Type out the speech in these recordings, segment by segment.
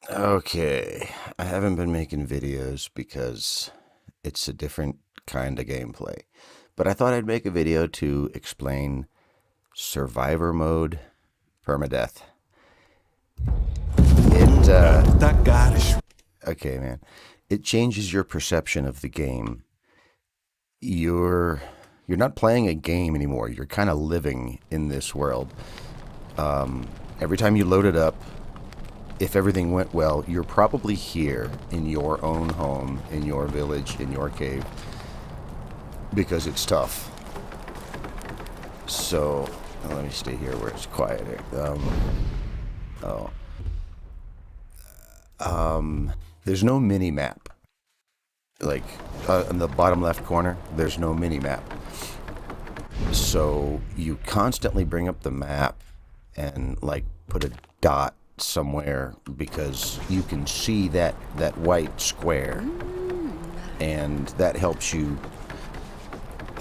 Okay, I haven't been making videos because it's a different kind of gameplay. But I thought I'd make a video to explain survivor mode permadeath. It, okay, man. It changes your perception of the game. You're you're not playing a game anymore. You're kind of living in this world. Every time you load it up, if everything went well, you're probably here in your own home, in your village, in your cave, because it's tough. So, let me stay here where it's quieter. Oh, there's no mini map. Like in the bottom left corner, there's no mini map. So you constantly bring up the map and like put a dot somewhere because you can see that white square, and that helps you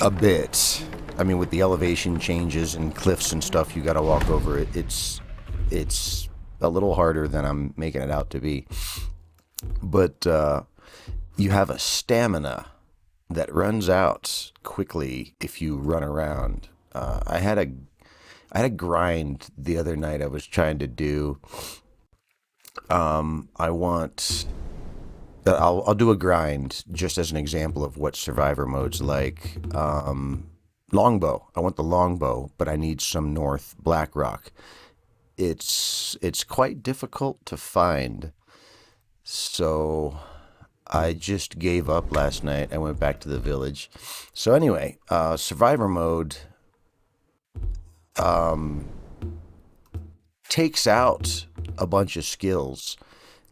a bit. I mean, with the elevation changes and cliffs and stuff, you got to walk over it. It's a little harder than I'm making it out to be. But you have a stamina that runs out quickly if you run around. I had a grind the other night I was trying to do. I want I'll do a grind just as an example of what survivor mode's like. Longbow. I want the longbow, but I need some North Blackrock. It's quite difficult to find, so I just gave up last night. I went back to the village. So anyway, survivor mode takes out a bunch of skills.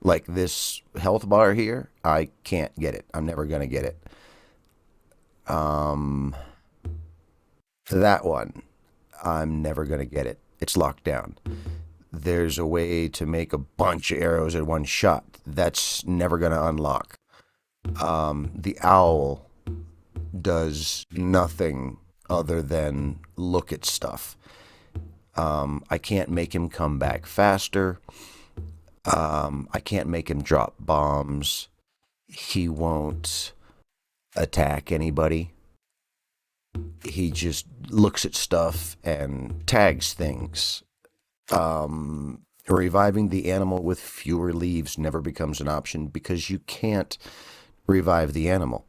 Like this health bar here, I can't get it. I'm never gonna get it. That one, I'm never gonna get it. It's locked down. There's a way to make a bunch of arrows at one shot. That's never gonna unlock. The owl does nothing other than look at stuff. I can't make him come back faster. I can't make him drop bombs. He won't attack anybody. He just looks at stuff and tags things. Reviving the animal with fewer leaves never becomes an option because you can't revive the animal.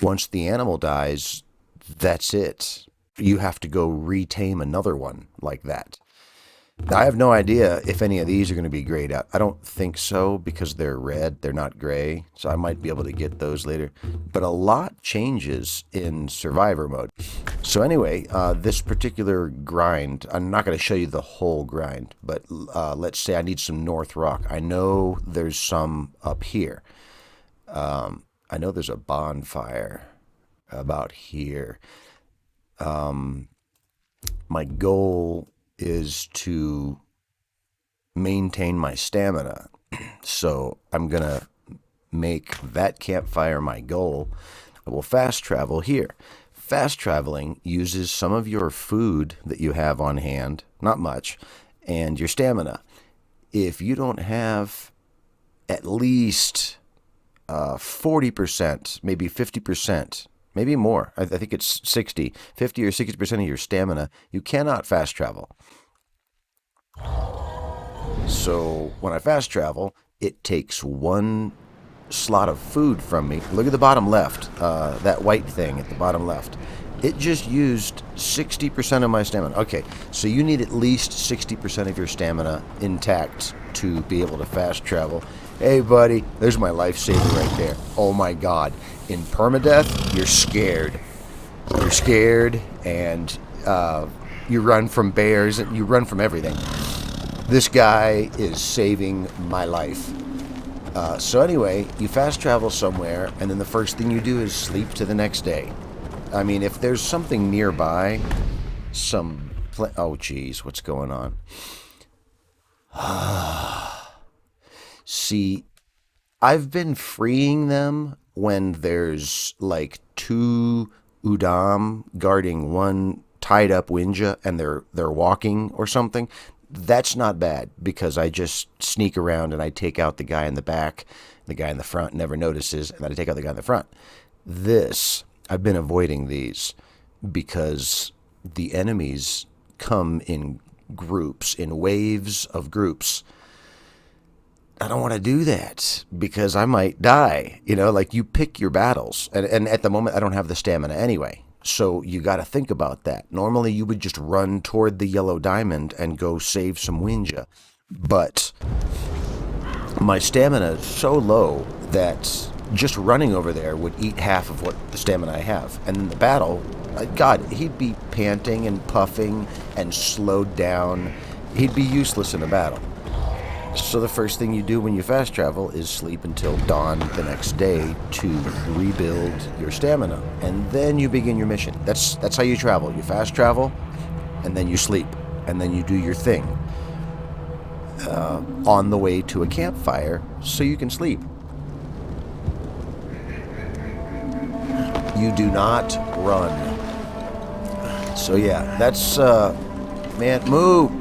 Once the animal dies, that's it. You have to go retame another one like that. Now, I have no idea if any of these are going to be grayed out. I don't think so because they're red, they're not gray. So I might be able to get those later. But a lot changes in survivor mode. So anyway, this particular grind, I'm not going to show you the whole grind, but let's say I need some North Rock. I know there's some up here. I know there's a bonfire about here. My goal is to maintain my stamina. So I'm going to make that campfire my goal. I will fast travel here. Fast traveling uses some of your food that you have on hand, not much, and your stamina. If you don't have at least 40%, maybe 50%, maybe more. I think it's 50 or 60% of your stamina. You cannot fast travel. So when I fast travel, it takes one slot of food from me. Look at the bottom left, that white thing at the bottom left. It just used 60% of my stamina. Okay, so you need at least 60% of your stamina intact to be able to fast travel. Hey, buddy, there's my lifesaver right there. Oh my God. In permadeath, you're scared. You're scared, and you run from bears, and you run from everything. This guy is saving my life. So anyway, you fast travel somewhere, and then the first thing you do is sleep to the next day. I mean, if there's something nearby, oh geez, what's going on? See, I've been freeing them when there's like two Udam guarding one tied up Winja and they're walking or something. That's not bad because I just sneak around and I take out the guy in the back. The guy in the front never notices, and then I take out the guy in the front. I've been avoiding these because the enemies come in groups, in waves of groups. I don't want to do that because I might die. Like you pick your battles. And at the moment, I don't have the stamina anyway. So you got to think about that. Normally, you would just run toward the yellow diamond and go save some Winja. But my stamina is so low that just running over there would eat half of what the stamina I have. And in the battle, God, he'd be panting and puffing and slowed down. He'd be useless in a battle. So the first thing you do when you fast travel is sleep until dawn the next day to rebuild your stamina. And then you begin your mission. That's how you travel. You fast travel, and then you sleep. And then you do your thing on the way to a campfire so you can sleep. You do not run. So yeah, that's, man, move.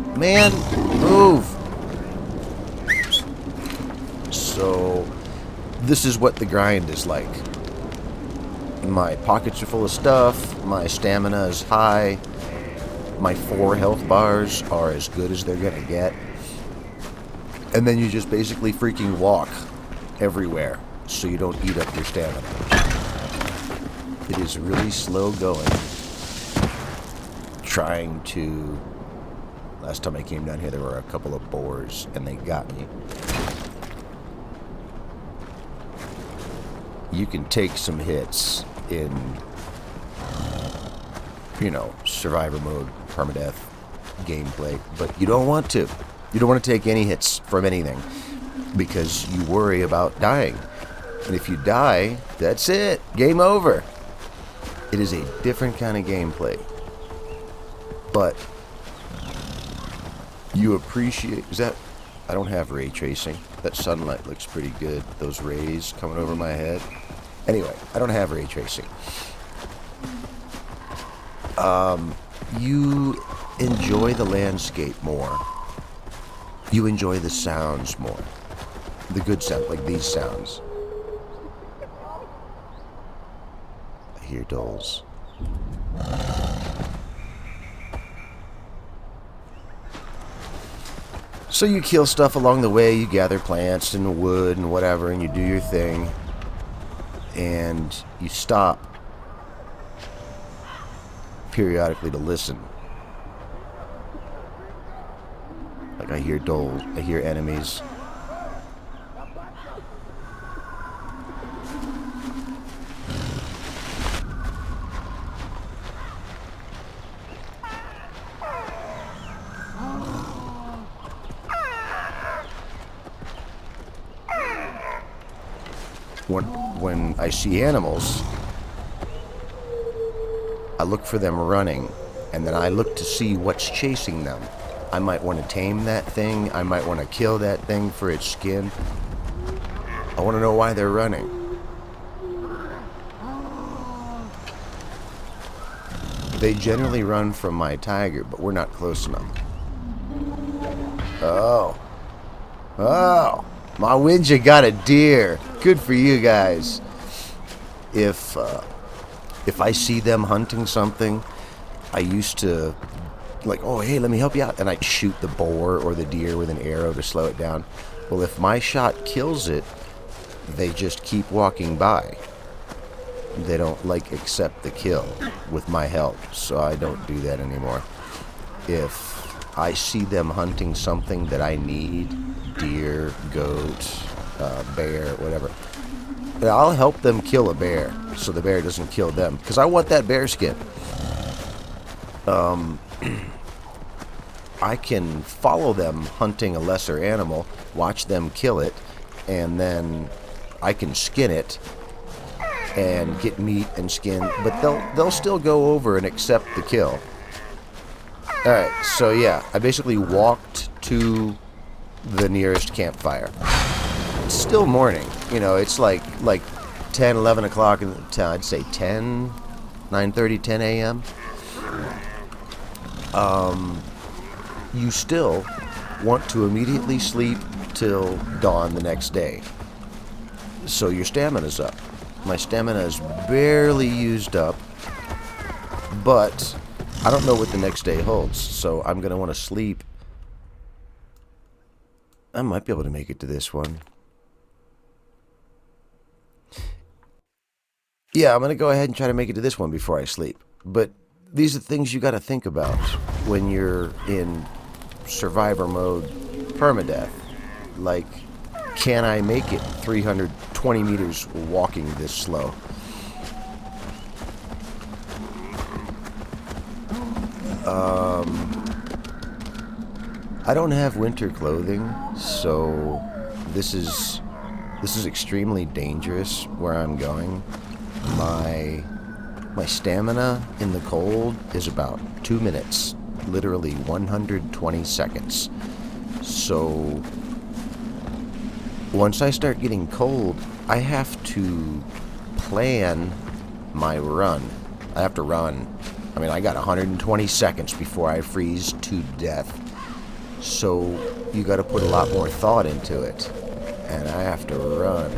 So this is what the grind is like. My pockets are full of stuff. My stamina is high. My 4 health bars are as good as they're going to get. And then you just basically freaking walk everywhere so you don't eat up your stamina. It is really slow going. Trying to... Last time I came down here, there were a couple of boars, and they got me. You can take some hits in, survivor mode, permadeath gameplay, but you don't want to. You don't want to take any hits from anything because you worry about dying. And if you die, that's it. Game over. It is a different kind of gameplay. But you appreciate... I don't have ray tracing. That sunlight looks pretty good. Those rays coming over my head. Anyway, I don't have ray tracing. You enjoy the landscape more. You enjoy the sounds more. The good sound, like these sounds. I hear dolls. So you kill stuff along the way, you gather plants and wood and whatever, and you do your thing. And you stop periodically to listen. Like I hear dolls, I hear enemies. When I see animals, I look for them running, and then I look to see what's chasing them. I might want to tame that thing. I might want to kill that thing for its skin. I want to know why they're running. They generally run from my tiger, but we're not close enough. Oh, my Winja got a deer. Good for you guys. If I see them hunting something, I used to like, oh, hey, let me help you out. And I'd shoot the boar or the deer with an arrow to slow it down. Well, if my shot kills it, they just keep walking by. They don't, accept the kill with my help, so I don't do that anymore. If I see them hunting something that I need, deer, goat, bear, whatever, I'll help them kill a bear so the bear doesn't kill them, because I want that bear skin. I can follow them hunting a lesser animal, watch them kill it, and then I can skin it and get meat and skin, but they'll still go over and accept the kill. Alright, so yeah, I basically walked to the nearest campfire. It's still morning, it's like 10, 11 o'clock in the town. I'd say 10, 9:30, 10 a.m. you still want to immediately sleep till dawn the next day. So your stamina's up. My stamina is barely used up, but I don't know what the next day holds, so I'm going to want to sleep. I might be able to make it to this one. Yeah, I'm going to go ahead and try to make it to this one before I sleep. But these are things you got to think about when you're in survivor mode permadeath. Like, can I make it 320 meters walking this slow? I don't have winter clothing, so this is extremely dangerous where I'm going. My stamina in the cold is about 2 minutes, literally 120 seconds. So once I start getting cold, I have to plan my run. I have to run. I mean, I got 120 seconds before I freeze to death. So you got to put a lot more thought into it. And I have to run.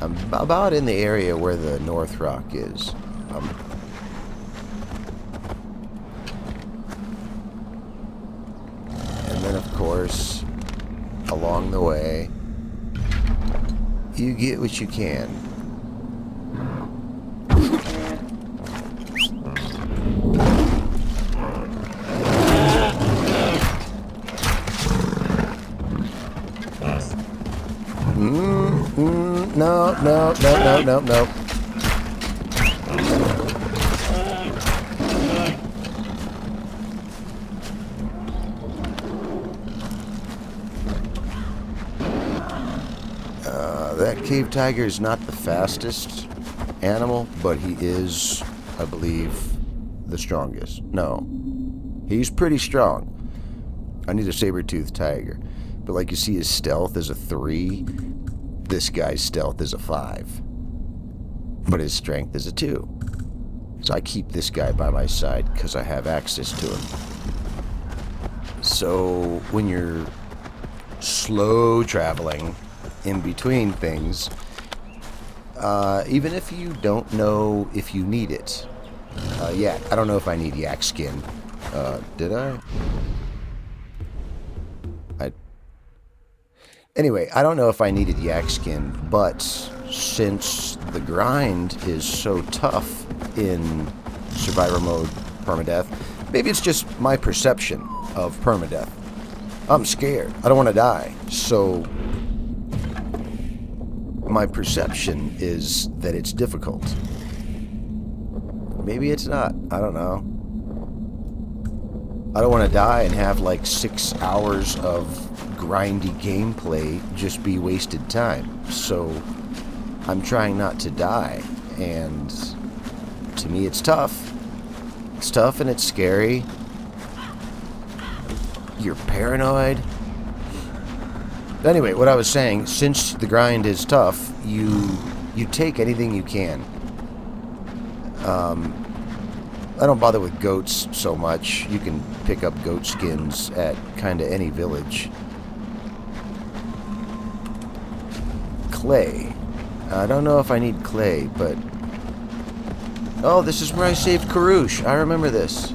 I'm about in the area where the North Rock is. And then, of course, along the way, you get what you can. No. That cave tiger is not the fastest animal, but he is, I believe, the strongest. No, he's pretty strong. I need a saber-toothed tiger. But like you see, his stealth is a 3. This guy's stealth is a 5. But his strength is a 2. So I keep this guy by my side because I have access to him. So when you're slow traveling in between things, even if you don't know if you need it, yeah, I don't know if I need yak skin. Did I? Anyway, I don't know if I needed yak skin, but since the grind is so tough in survivor mode permadeath, maybe it's just my perception of permadeath. I'm scared. I don't want to die. So my perception is that it's difficult. Maybe it's not. I don't know. I don't want to die and have like 6 hours of grindy gameplay just be wasted time. So I'm trying not to die, and to me it's tough. It's tough and it's scary. You're paranoid. Anyway, what I was saying, since the grind is tough, you take anything you can. I don't bother with goats so much. You can pick up goat skins at kind of any village. Clay. I don't know if I need clay, but... Oh, this is where I saved Karush. I remember this.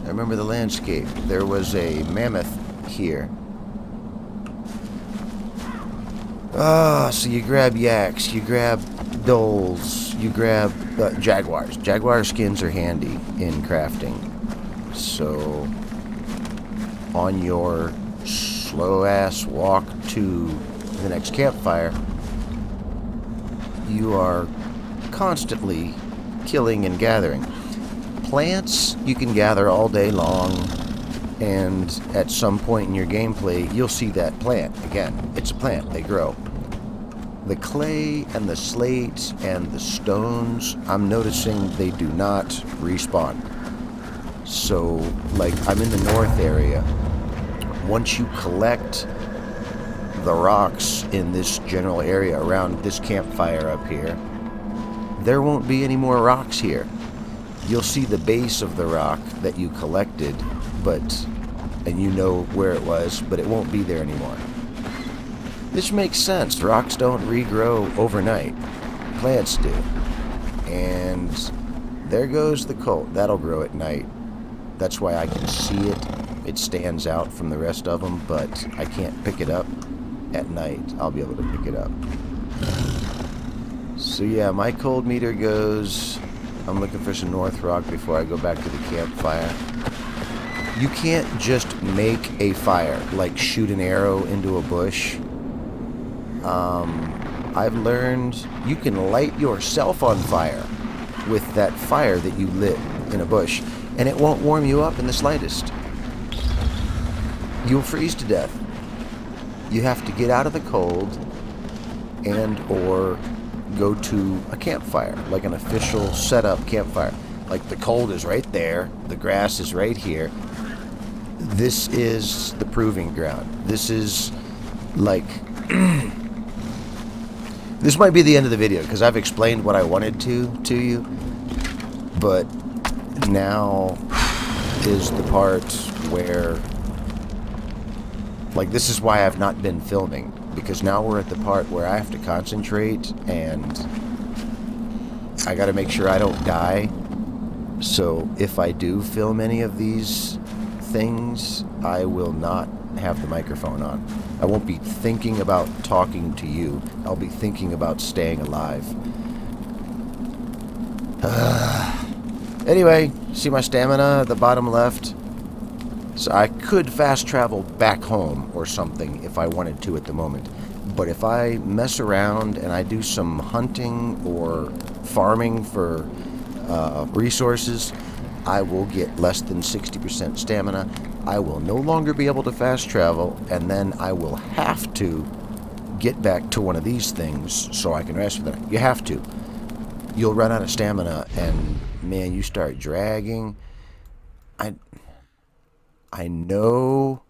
I remember the landscape. There was a mammoth here. Ah, so you grab yaks, you grab doles, you grab jaguars. Jaguar skins are handy in crafting. So, on your slow-ass walk to the next campfire, you are constantly killing and gathering. Plants you can gather all day long, and at some point in your gameplay, you'll see that plant. Again, it's a plant, they grow. The clay and the slate and the stones, I'm noticing they do not respawn. So, like, I'm in the north area. Once you collect the rocks in this general area around this campfire up here, there won't be any more rocks here. you'll see the base of the rock that you collected, and you know where it was, but it won't be there anymore. This makes sense. Rocks don't regrow overnight. Plants do. And there goes the coal. That'll grow at night. That's why I can see it. It stands out from the rest of them, but I can't pick it up. At night, I'll be able to pick it up. So yeah, my cold meter goes... I'm looking for some North Rock before I go back to the campfire. You can't just make a fire, like shoot an arrow into a bush. I've learned you can light yourself on fire with that fire that you lit in a bush, and it won't warm you up in the slightest. You'll freeze to death. You have to get out of the cold and or go to a campfire, like an official setup campfire. Like the cold is right there, the grass is right here. This is the proving ground. This is like... This might be the end of the video, because I've explained what I wanted to you. But now is the part where... Like, this is why I've not been filming. Because now we're at the part where I have to concentrate, and I gotta make sure I don't die. So if I do film any of these things, I will not have the microphone on. I won't be thinking about talking to you. I'll be thinking about staying alive. Anyway, see my stamina at the bottom left? So I could fast travel back home or something if I wanted to at the moment. But if I mess around and I do some hunting or farming for resources, I will get less than 60% stamina. I will no longer be able to fast travel, and then I will have to get back to one of these things so I can rest for the night. You have to. You'll run out of stamina, and man, you start dragging. I know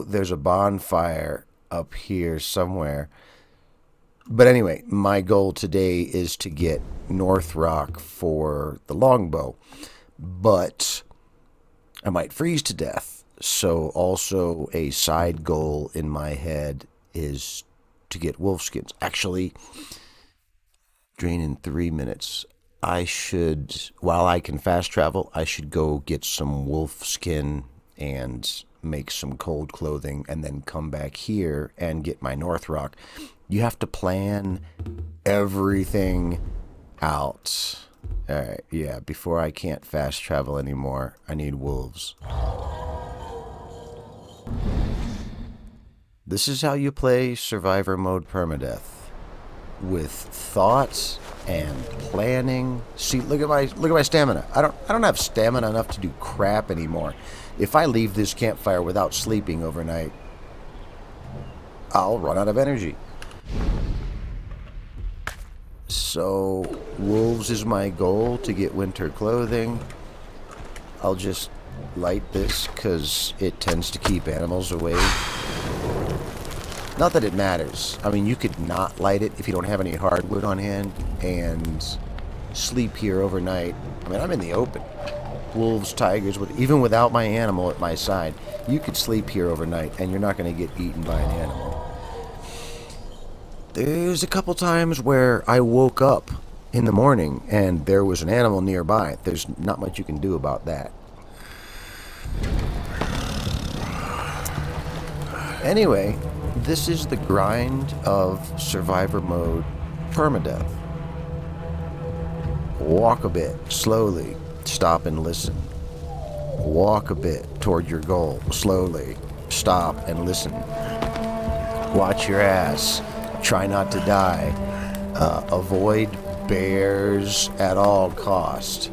there's a bonfire up here somewhere. But anyway, my goal today is to get North Rock for the longbow. But I might freeze to death. So also a side goal in my head is to get wolf skins. Actually, drain in 3 minutes. I should, while I can fast travel, I should go get some wolf skin and make some cold clothing and then come back here and get my North Rock. You have to plan everything out. Alright, yeah, before I can't fast travel anymore, I need wolves. This is how you play Survivor Mode Permadeath. With thought and planning. See, look at my stamina. I don't have stamina enough to do crap anymore. If I leave this campfire without sleeping overnight, I'll run out of energy. So, wolves is my goal to get winter clothing. I'll just light this because it tends to keep animals away. Not that it matters. I mean, you could not light it if you don't have any hardwood on hand and sleep here overnight. I mean, I'm in the open. Wolves, tigers, even without my animal at my side, you could sleep here overnight and you're not going to get eaten by an animal. There's a couple times where I woke up in the morning and there was an animal nearby. There's not much you can do about that. Anyway, this is the grind of Survivor Mode Permadeath. Walk a bit, slowly, stop and listen. Walk a bit toward your goal, slowly, stop and listen. Watch your ass. Try not to die. Avoid bears at all cost.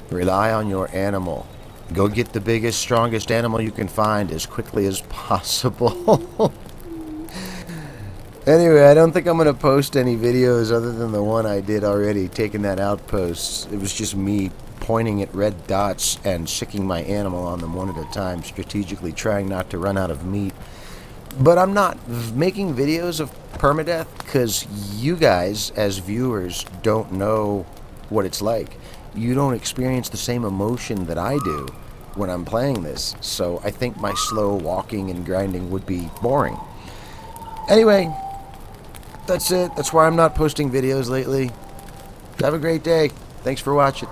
Rely on your animal. Go get the biggest, strongest animal you can find as quickly as possible. Anyway, I don't think I'm going to post any videos other than the one I did already, taking that outpost. It was just me pointing at red dots and sicking my animal on them one at a time, strategically trying not to run out of meat. But I'm not making videos of permadeath because you guys, as viewers, don't know what it's like. You don't experience the same emotion that I do when I'm playing this. So I think my slow walking and grinding would be boring. Anyway, that's it. That's why I'm not posting videos lately. Have a great day. Thanks for watching.